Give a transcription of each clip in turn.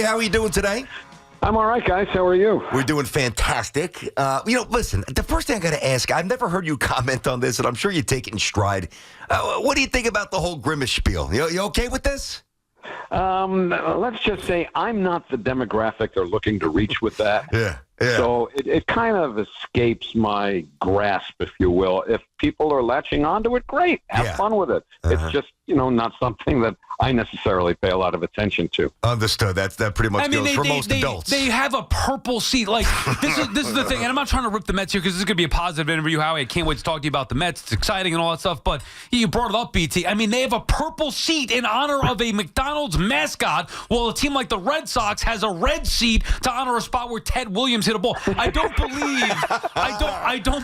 how are you doing today? I'm all right, guys. How are you? We're doing fantastic. Listen, the first thing I got to ask, I've never heard you comment on this, and I'm sure you take it in stride. What do you think about the whole Grimace spiel? You okay with this? Let's just say I'm not the demographic they're looking to reach with that. Yeah. So it kind of escapes my grasp, if you will. If people are latching onto it, great. Have fun with it. It's just, not something that I necessarily pay a lot of attention to. Understood. That pretty much goes for most adults. They have a purple seat. Like, this is the thing. And I'm not trying to rip the Mets here because this is going to be a positive interview, Howie. I can't wait to talk to you about the Mets. It's exciting and all that stuff. But you brought it up, BT. I mean, they have a purple seat in honor of a McDonald's mascot, while a team like the Red Sox has a red seat to honor a spot where Ted Williams hit a ball. I don't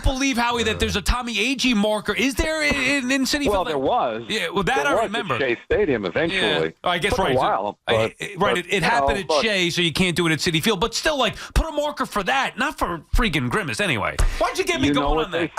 believe, Howie, that there's a Tommy Agee marker. Is there in Citi Field? Well, there was. Yeah, well, that I remember. At Shea Stadium eventually. Yeah. I guess Took right. a while, It happened at Shea, so you can't do it at Citi Field. But still, put a marker for that, not for freaking Grimace. Anyway, why'd you get me going on that?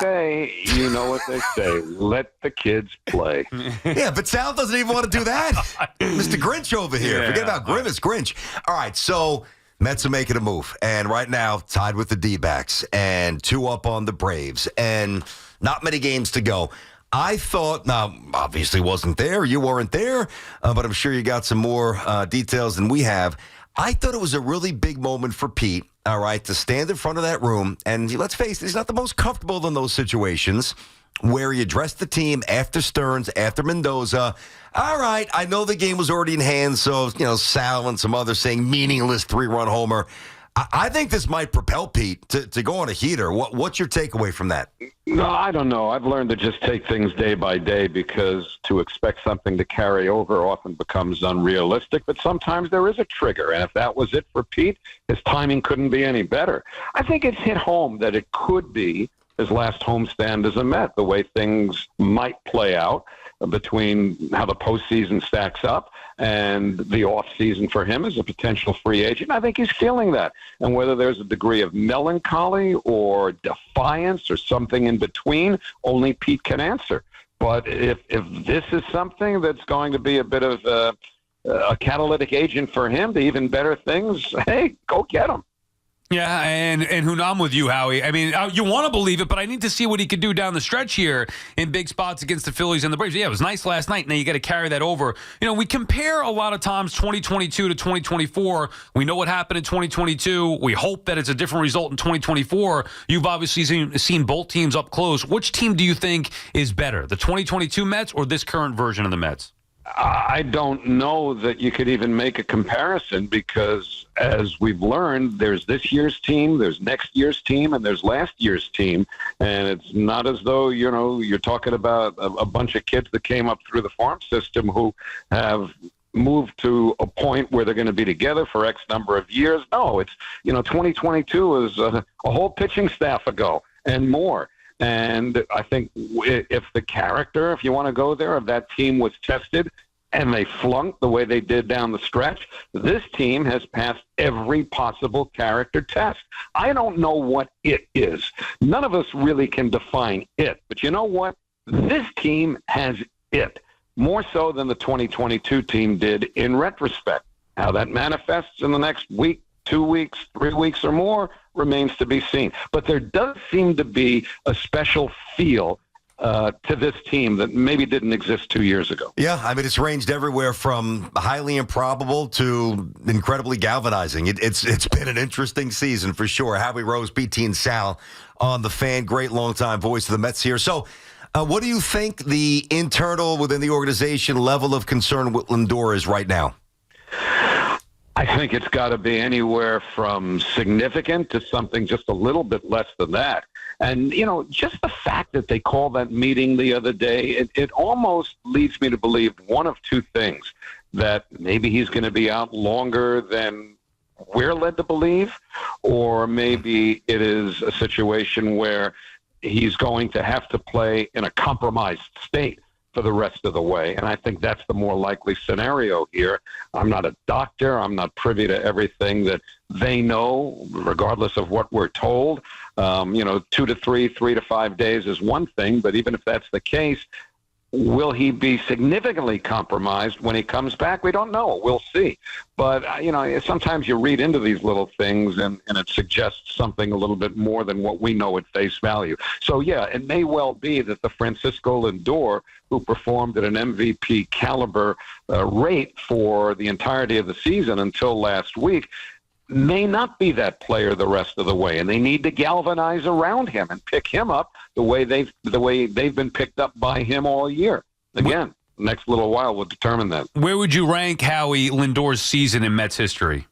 You know what they say. Let the kids play. Yeah, but Sal doesn't even want to do that. Mr. Grinch over here. Yeah. Forget about Grimace. Grinch. All right, so Mets are making a move, and right now tied with the D-backs and 2 up on the Braves, and not many games to go. I thought, now, obviously wasn't there. You weren't there, but I'm sure you got some more details than we have. I thought it was a really big moment for Pete, all right, to stand in front of that room. And let's face it, he's not the most comfortable in those situations where he addressed the team after Stearns, after Mendoza. All right, I know the game was already in hand, so, Sal and some others saying meaningless 3-run homer. I think this might propel Pete to go on a heater. What's your takeaway from that? No, I don't know. I've learned to just take things day by day because to expect something to carry over often becomes unrealistic. But sometimes there is a trigger. And if that was it for Pete, his timing couldn't be any better. I think it's hit home that it could be his last homestand as a Met, the way things might play out between how the postseason stacks up and the offseason for him as a potential free agent. I think he's feeling that. And whether there's a degree of melancholy or defiance or something in between, only Pete can answer. But if this is something that's going to be a bit of a catalytic agent for him to even better things, hey, go get him. Yeah, and I'm with you, Howie. I mean, you want to believe it, but I need to see what he could do down the stretch here in big spots against the Phillies and the Braves. Yeah, it was nice last night. Now you got to carry that over. We compare a lot of times 2022 to 2024. We know what happened in 2022. We hope that it's a different result in 2024. You've obviously seen both teams up close. Which team do you think is better, the 2022 Mets or this current version of the Mets? I don't know that you could even make a comparison because, as we've learned, there's this year's team, there's next year's team, and there's last year's team. And it's not as though, you're talking about a bunch of kids that came up through the farm system who have moved to a point where they're going to be together for X number of years. No, it's, 2022 is a whole pitching staff ago and more. And I think if the character, if you want to go there, of that team was tested and they flunked the way they did down the stretch, this team has passed every possible character test. I don't know what it is. None of us really can define it. But you know what? This team has it, more so than the 2022 team did in retrospect. How that manifests in the next week, 2 weeks, 3 weeks or more remains to be seen. But there does seem to be a special feel to this team that maybe didn't exist 2 years ago. Yeah, I mean, it's ranged everywhere from highly improbable to incredibly galvanizing. It's been an interesting season for sure. Howie Rose, BT and Sal on the Fan. Great longtime voice of the Mets here. So what do you think the internal, within the organization, level of concern with Lindor is right now? I think it's got to be anywhere from significant to something just a little bit less than that. And, just the fact that they called that meeting the other day, it almost leads me to believe one of two things, that maybe he's going to be out longer than we're led to believe, or maybe it is a situation where he's going to have to play in a compromised state for the rest of the way. And I think that's the more likely scenario here. I'm not a doctor. I'm not privy to everything that they know, regardless of what we're told. 2 to 3, 3 to 5 days is one thing, but even if that's the case, Will he be significantly compromised when he comes back? We don't know. We'll see. But, sometimes you read into these little things and it suggests something a little bit more than what we know at face value. So, yeah, it may well be that the Francisco Lindor, who performed at an MVP caliber rate for the entirety of the season until last week, may not be that player the rest of the way, and they need to galvanize around him and pick him up the way they've been picked up by him all year. Again, next little while will determine that. Where would you rank Howie Lindor's season in Mets history?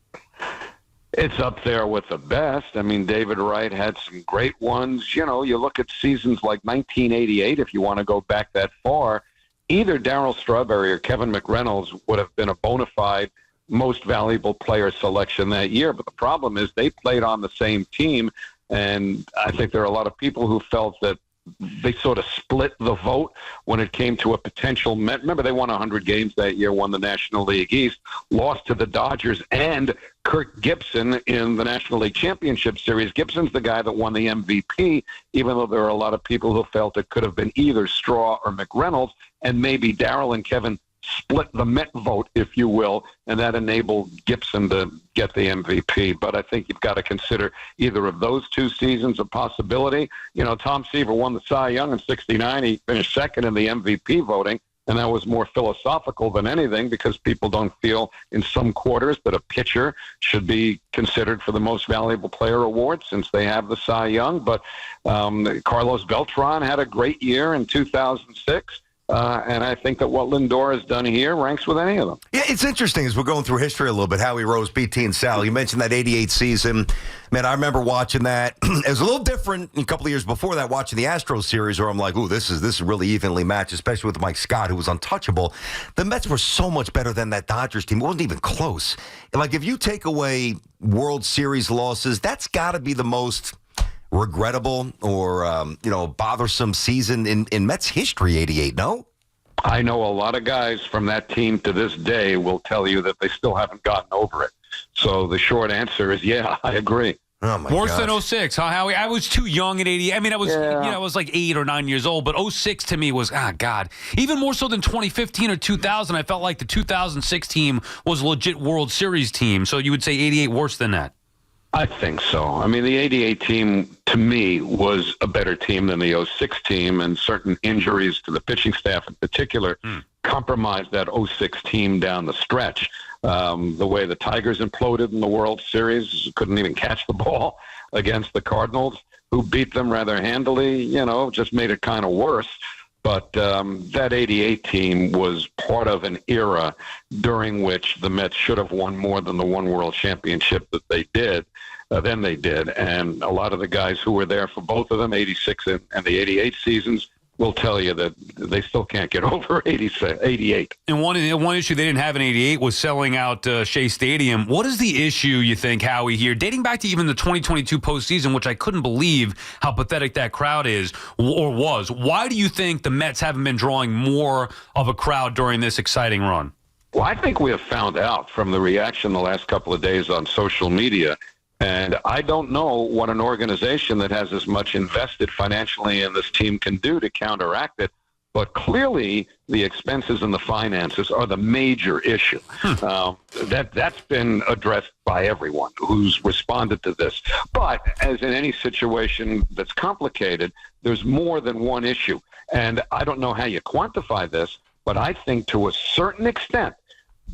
It's up there with the best. I mean, David Wright had some great ones. You look at seasons like 1988, if you want to go back that far, either Darryl Strawberry or Kevin McReynolds would have been a bona fide most valuable player selection that year. But the problem is they played on the same team, and I think there are a lot of people who felt that they sort of split the vote when it came to a potential Met. Remember, they won 100 games that year, won the National League East, lost to the Dodgers and Kirk Gibson in the National League Championship Series. Gibson's the guy that won the MVP, even though there are a lot of people who felt it could have been either Straw or McReynolds, and maybe Darryl and Kevin split the Met vote, if you will, and that enabled Gibson to get the MVP. But I think you've got to consider either of those two seasons a possibility. Tom Seaver won the Cy Young in '69. He finished second in the MVP voting, and that was more philosophical than anything because people don't feel in some quarters that a pitcher should be considered for the most valuable player award since they have the Cy Young. But Carlos Beltran had a great year in 2006. And I think that what Lindor has done here ranks with any of them. Yeah, it's interesting as we're going through history a little bit. Howie Rose, BT, and Sal. You mentioned that '88 season. Man, I remember watching that. It was a little different a couple of years before that, watching the Astros series, where I'm like, ooh, this is really evenly matched, especially with Mike Scott, who was untouchable. The Mets were so much better than that Dodgers team. It wasn't even close. Like, if you take away World Series losses, that's got to be the most regrettable or bothersome season in Mets history, '88, no? I know a lot of guys from that team to this day will tell you that they still haven't gotten over it. So the short answer is, yeah, I agree. Oh my Worse gosh. than 06, huh, Howie? I was too young at 88. I mean, I was like 8 or 9 years old, but 06 to me was, God. Even more so than 2015 or 2000, I felt like the 2006 team was a legit World Series team. So you would say 88 worse than that? I think so. I mean, the '88 team, to me, was a better team than the '06 team, and certain injuries to the pitching staff in particular compromised that '06 team down the stretch. The way the Tigers imploded in the World Series, couldn't even catch the ball against the Cardinals, who beat them rather handily, just made it kind of worse. But that '88 team was part of an era during which the Mets should have won more than the one World Championship that they did. Then they did. And a lot of the guys who were there for both of them, 86 and the 88 seasons, will tell you that they still can't get over 88. And one issue they didn't have in 88 was selling out Shea Stadium. What is the issue, you think, Howie, here, dating back to even the 2022 postseason, which I couldn't believe how pathetic that crowd is or was? Why do you think the Mets haven't been drawing more of a crowd during this exciting run? Well, I think we have found out from the reaction the last couple of days on social media. And I don't know what an organization that has as much invested financially in this team can do to counteract it. But clearly, the expenses and the finances are the major issue. That's been addressed by everyone who's responded to this. But as in any situation that's complicated, there's more than one issue. And I don't know how you quantify this, but I think to a certain extent,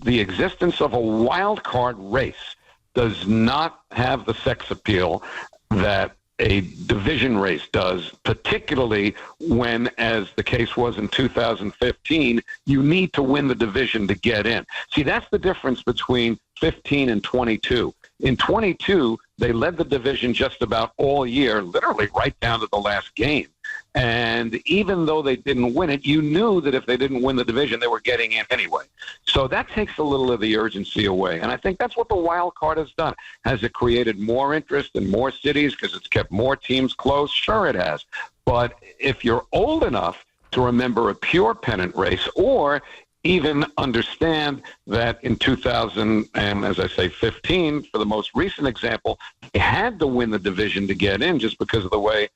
the existence of a wild card race does not have the sex appeal that a division race does, particularly when, as the case was in 2015, you need to win the division to get in. See, that's the difference between 15 and 22. In 22, they led the division just about all year, literally right down to the last game. And even though they didn't win it, you knew that if they didn't win the division, they were getting in anyway. So that takes a little of the urgency away. And I think that's what the wild card has done. Has it created more interest in more cities because it's kept more teams close? Sure, it has. But if you're old enough to remember a pure pennant race, or even understand that in 2000 and, as I say, 15, for the most recent example, they had to win the division to get in just because of the way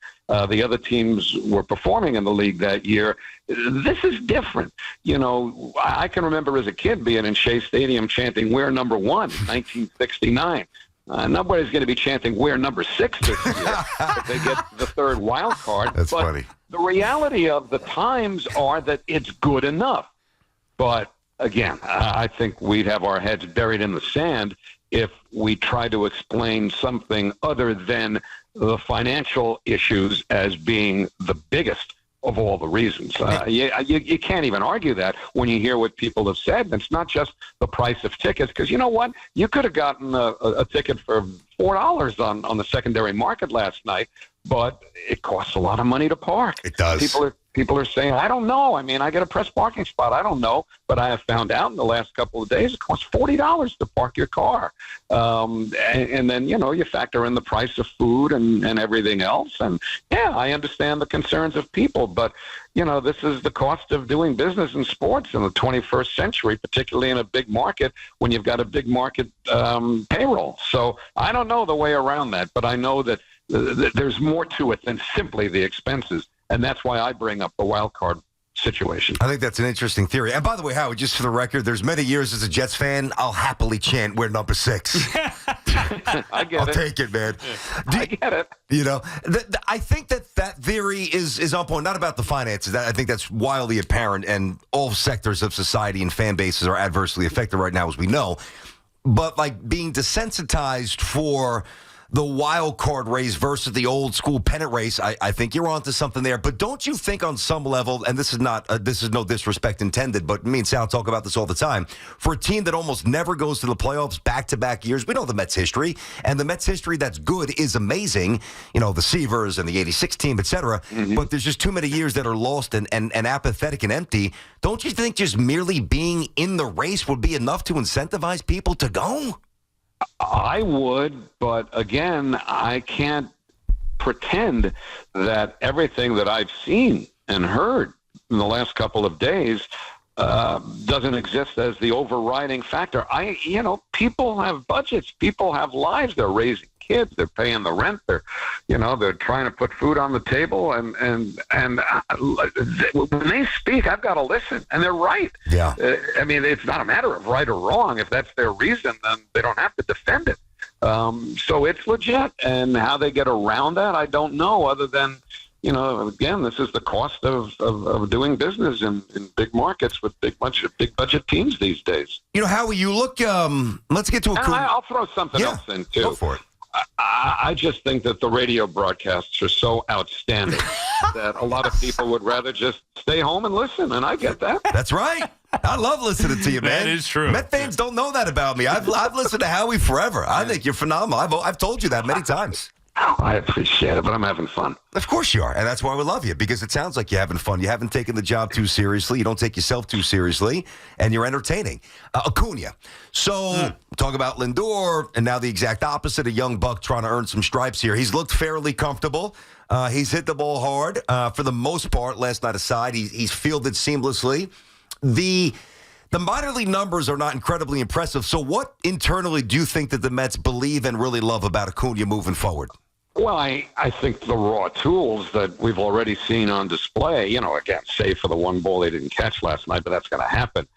the other teams were performing in the league that year. This is different. You know, I can remember as a kid being in Shea Stadium chanting, "We're number one," in 1969. Nobody's going to be chanting, "We're number 6 this year," if they get the third wild card. That's funny. The reality of the times are that it's good enough. But again, I think we'd have our heads buried in the sand if we try to explain something other than the financial issues as being the biggest of all the reasons. You can't even argue that when you hear what people have said. And it's not just the price of tickets, because you know what? You could have gotten a ticket for $4 on the secondary market last night, but it costs a lot of money to park. It does. People are saying, "I don't know. I mean, I get a press parking spot. I don't know." But I have found out in the last couple of days it costs $40 to park your car. And then, you know, you factor in the price of food and everything else. And, yeah, I understand the concerns of people. But, you know, this is the cost of doing business in sports in the 21st century, particularly in a big market when you've got a big market payroll. So I don't know the way around that. But I know that there's more to it than simply the expenses. And that's why I bring up the wild card situation. I think that's an interesting theory. And by the way, Howie, just for the record, there's many years as a Jets fan, I'll happily chant, "We're number 6. I get I'll it. take it, man. I get it. You know, I think that theory is on point, not about the finances. I think that's wildly apparent, and all sectors of society and fan bases are adversely affected right now, as we know. But, like, being desensitized for the wild card race versus the old school pennant race, I think you're onto something there. But don't you think on some level, and this is no disrespect intended, but me and Sal talk about this all the time, for a team that almost never goes to the playoffs back-to-back years, we know the Mets history, and the Mets history that's good is amazing, you know, the Seavers and the 86 team, et cetera, but there's just too many years that are lost and apathetic and empty. Don't you think just merely being in the race would be enough to incentivize people to go? I would, but again, I can't pretend that everything that I've seen and heard in the last couple of days doesn't exist as the overriding factor. People have budgets, people have lives, they're raising kids, they're paying the rent, they're trying to put food on the table, and when they speak, I've got to listen, and they're right. Yeah. I mean, it's not a matter of right or wrong. If that's their reason, then they don't have to defend it. So it's legit, and how they get around that, I don't know, other than, again, this is the cost of doing business in big markets with big budget teams these days. Howie, you look, let's get to a cool... I'll throw something else in, too. Go for it. I just think that the radio broadcasts are so outstanding that a lot of people would rather just stay home and listen, and I get that. That's right. I love listening to you, man. That is true. Met fans don't know that about me. I've listened to Howie forever. I think you're phenomenal. I've told you that many times. I appreciate it, but I'm having fun. Of course you are, and that's why we love you, because it sounds like you're having fun. You haven't taken the job too seriously. You don't take yourself too seriously, and you're entertaining. Acuña. So, talk about Lindor, and now the exact opposite, a young buck trying to earn some stripes here. He's looked fairly comfortable. He's hit the ball hard for the most part, last night aside. He's fielded seamlessly. The minor league numbers are not incredibly impressive. So what internally do you think that the Mets believe and really love about Acuña moving forward? Well, I think the raw tools that we've already seen on display, again, save for the one ball they didn't catch last night, but that's going to happen.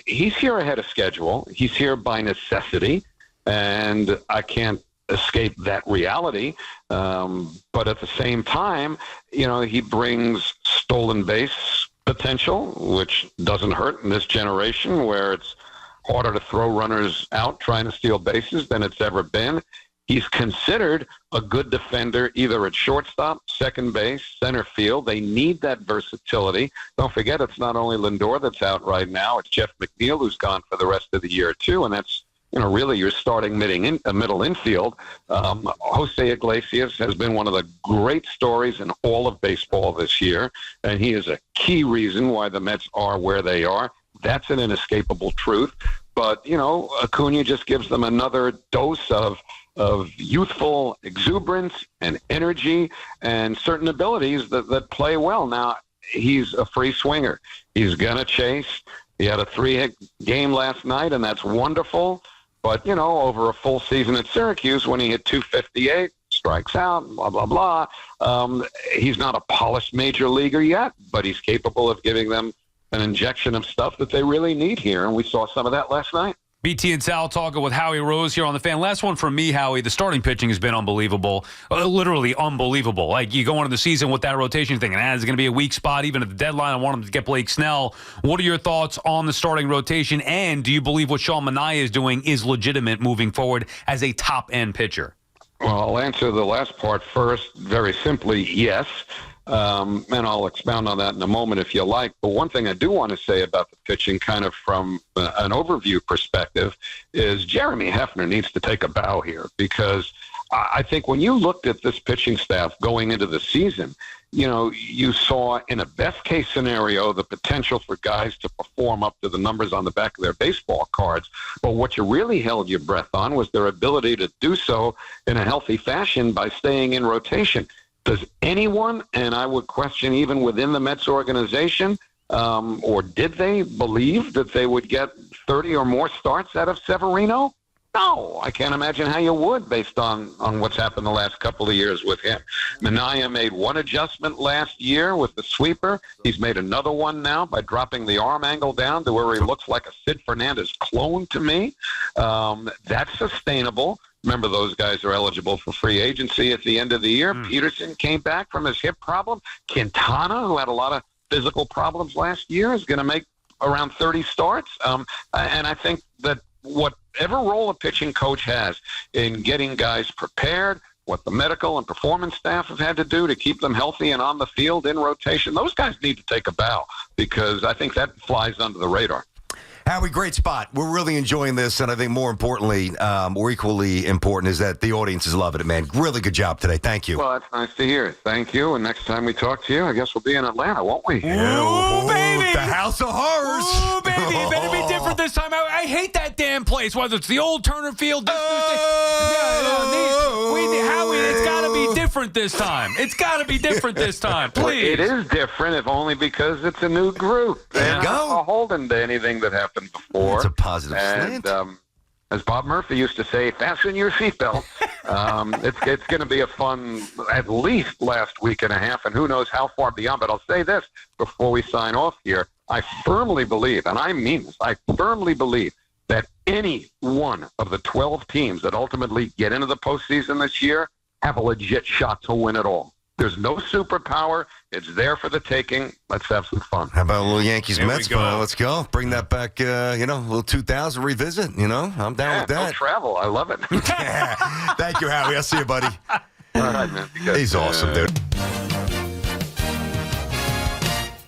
He's here ahead of schedule. He's here by necessity, and I can't escape that reality. But at the same time, he brings stolen base potential, which doesn't hurt in this generation where it's harder to throw runners out trying to steal bases than it's ever been. He's considered a good defender either at shortstop, second base, center field. They need that versatility. Don't forget, it's not only Lindor that's out right now. It's Jeff McNeil who's gone for the rest of the year, too, and that's really your starting middle infield. Jose Iglesias has been one of the great stories in all of baseball this year, and he is a key reason why the Mets are where they are. That's an inescapable truth. But, Acuña just gives them another dose of youthful exuberance and energy and certain abilities that play well. Now, he's a free swinger. He's going to chase. He had a 3-hit game last night, and that's wonderful. But, over a full season at Syracuse, when he hit 258, strikes out, blah, blah, blah, he's not a polished major leaguer yet, but he's capable of giving them an injection of stuff that they really need here, and we saw some of that last night. BT and Sal talking with Howie Rose here on the Fan. Last one from me, Howie. The starting pitching has been unbelievable, literally unbelievable. Like, you go into the season with that rotation thinking, it's going to be a weak spot even at the deadline. I want him to get Blake Snell. What are your thoughts on the starting rotation, and do you believe what Sean Manaea is doing is legitimate moving forward as a top-end pitcher? Well, I'll answer the last part first. Very simply, yes. And I'll expound on that in a moment if you like. But one thing I do want to say about the pitching, kind of from an overview perspective, is Jeremy Hefner needs to take a bow here, because I think when you looked at this pitching staff going into the season, you saw in a best-case scenario the potential for guys to perform up to the numbers on the back of their baseball cards. But what you really held your breath on was their ability to do so in a healthy fashion by staying in rotation. Does anyone, and I would question even within the Mets organization, or did they believe that they would get 30 or more starts out of Severino? No, I can't imagine how you would based on what's happened the last couple of years with him. Manaea made one adjustment last year with the sweeper. He's made another one now by dropping the arm angle down to where he looks like a Sid Fernandez clone to me. That's sustainable. Remember, those guys are eligible for free agency at the end of the year. Peterson came back from his hip problem. Quintana, who had a lot of physical problems last year, is going to make around 30 starts. And I think that whatever role a pitching coach has in getting guys prepared, what the medical and performance staff have had to do to keep them healthy and on the field in rotation, those guys need to take a bow, because I think that flies under the radar. Howie, great spot. We're really enjoying this, and I think more importantly, or equally important, is that the audience is loving it, man. Really good job today. Thank you. Well, that's nice to hear. Thank you. And next time we talk to you, I guess we'll be in Atlanta, won't we? Ooh, baby! The House of Horrors. Ooh, baby! It better be different this time. I hate that damn place, whether it's the old Turner Field. Howie, it's got to be different this time. It's got to be different this time, please. It is different, if only because it's a new group. There you go. Not beholden to anything that happened before. It's a positive slant. As Bob Murphy used to say, fasten your seatbelt. It's going to be a fun, at least last week and a half, and who knows how far beyond. But I'll say this before we sign off here. I firmly believe, and I mean this, I firmly believe that any one of the 12 teams that ultimately get into the postseason this year have a legit shot to win it all. There's no superpower. It's there for the taking. Let's have some fun. How about a little Yankees-Mets fun? Let's go. Bring that back, a little 2000 revisit, I'm down with that. No travel. I love it. Thank you, Howie. I'll see you, buddy. All right, man. He's awesome, dude.